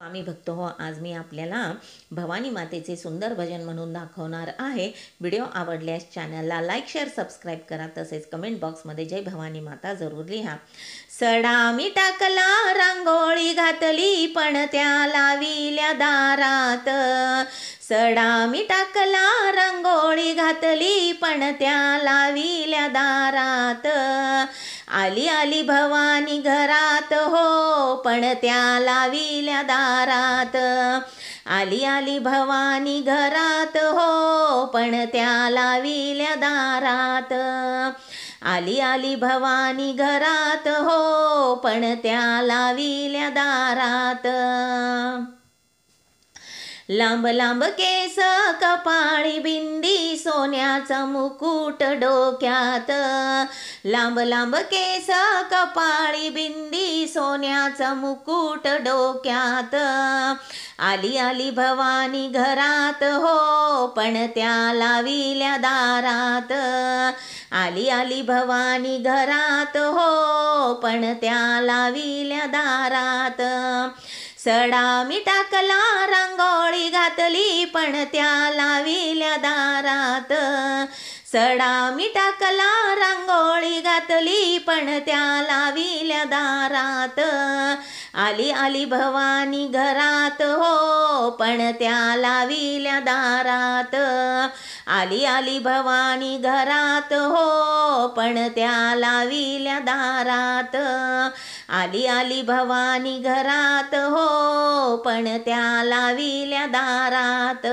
स्वामी भक्त हो, आज मी आपल्याला भवानी मातेचे सुंदर भजन म्हणून दाखवणार आहे. व्हिडिओ आवडल्यास चॅनलला लाईक, शेअर, सबस्क्राईब करा. तसेच कमेंट बॉक्समध्ये जय भवानी माता जरूर लिहा. सडा मी टाकला रांगोळी घातली पण त्या लाविल्या दारात. सडा मी टाकला रांगोळी घातली पण त्या लाविल्या दारात. आली आली भवानी घरात हो, पण त्या लाविल्या दारात. आली आली भवानी घरात हो, पण त्या लाविल्या दारात. आली आली भवानी घरात हो, पण त्या लाविल्या दारात. लांब लांब केस कपाळी बिंदी सोन्याचा मुकुट डोक्यात. लांब लांब केस कपाळी बिंदी सोन्याचा मुकुट डोक्यात. आली आली भवानी घरात हो, पण त्या लाविल्या दारात. आली आली भवानी घरात हो, पण त्या लाविल्या दारात. सडा मी टाकला रांगोळी घातली पण त्या लाविल्या दारात. सडा मी टाकला रांगोळी घातली पण त्या लाविल्या दारात. आली आली भवानी घरात हो, पण त्या लाविल्या दारात. आली आली भवानी घरात हो, पण त्या लाविल्या दारात. आली आली भवानी घरात हो, पण त्या लाविल्या दारात.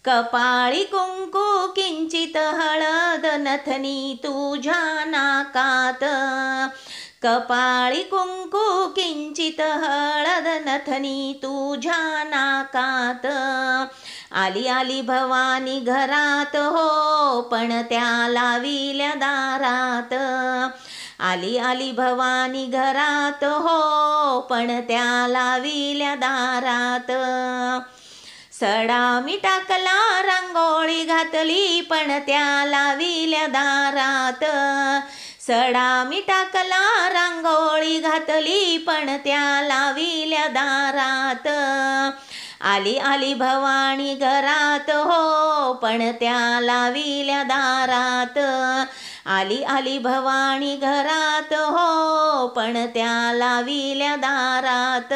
कपाळी कुंकू किंचित हळद नथनी तुझ्या नाकात. कपाळी कुंकू किंचित हळद नथनी तुझ्या नाकात. आली आली भवानी घरात हो, पण त्या लाविल्या दारात. आली आली भवानी घरात हो, पण त्या लाविल्या दारात. सडा मी टाकला रांगोळी घातली पण त्या लाविल्या दारात. सडा मी टाकला रांगोळी घातली पण त्या लाविल्या दारात. आली आली भवानी घरात हो, पण त्या लाविल्या दारात. आली आली भवानी घरात हो, पण त्या लाविल्या दारात.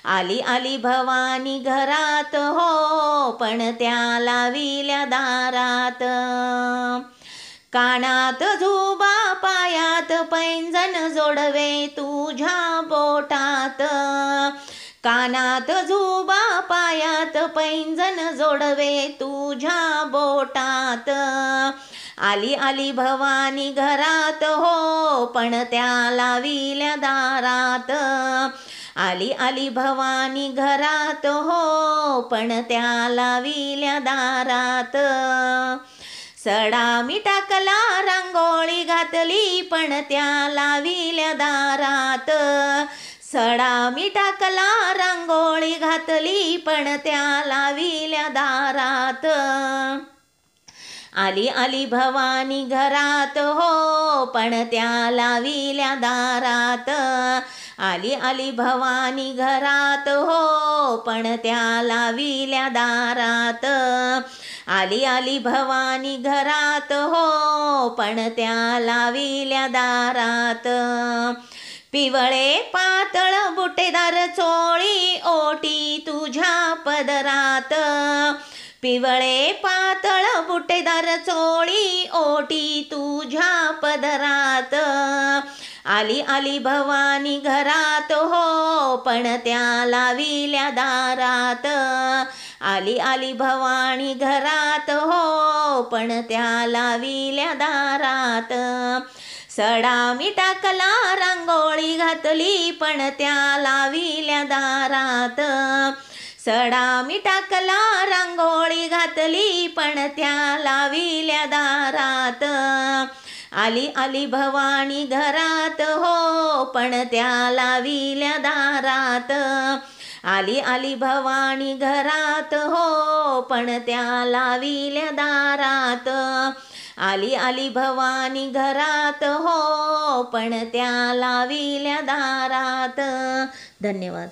आली आली भवानी घरात हो, पण त्या लाविल्या दारात. कानात झुबा पायात पैंजण जोडवे तुझ्या बोटात. कानात झुबा पायात पैंजण जोडवे तुझ्या बोटात. आली आली भवानी घरात हो, पण त्या लाविल्या दारात. आली आली भवानी घरात हो, पण त्या लाविल्या दारात. सडा मी टाकला रांगोळी घातली पण त्या लाविल्या दारात. सडा मी टाकला रांगोळी घातली पण त्या लाविल्या दारात. आली आली भवानी घरात हो, पण त्या लाविल्या दारात. आली आली भवानी घरात हो, पण त्या लाविल्या दारात. आली आली भवानी घरात हो, पण त्या लाविल्या दारात. पिवळे पातळ बुटेदार चोळी ओटी तुझ्या पदरात. पिवळे पातळ बुटेदार चोळी ओटी तुझ्या पदरात. आली आली भवानी घरात हो, पण त्या लाविल्या दारात. आली आली भवानी घरात हो, पण त्या लाविल्या दारात. सडा मी टाकला रांगोळी घातली पण त्या लाविल्या दारात. सडा मी टाकला रांगोळी घातली पण त्या लाविल्या दारात. आली आली भवानी घरात हो, पण त्या लाविल्या दारात. आली आली भवानी घरात हो, पण त्या लाविल्या दारात. आली आली भवानी घरात हो, पण त्या लाविल्या दारात. धन्यवाद.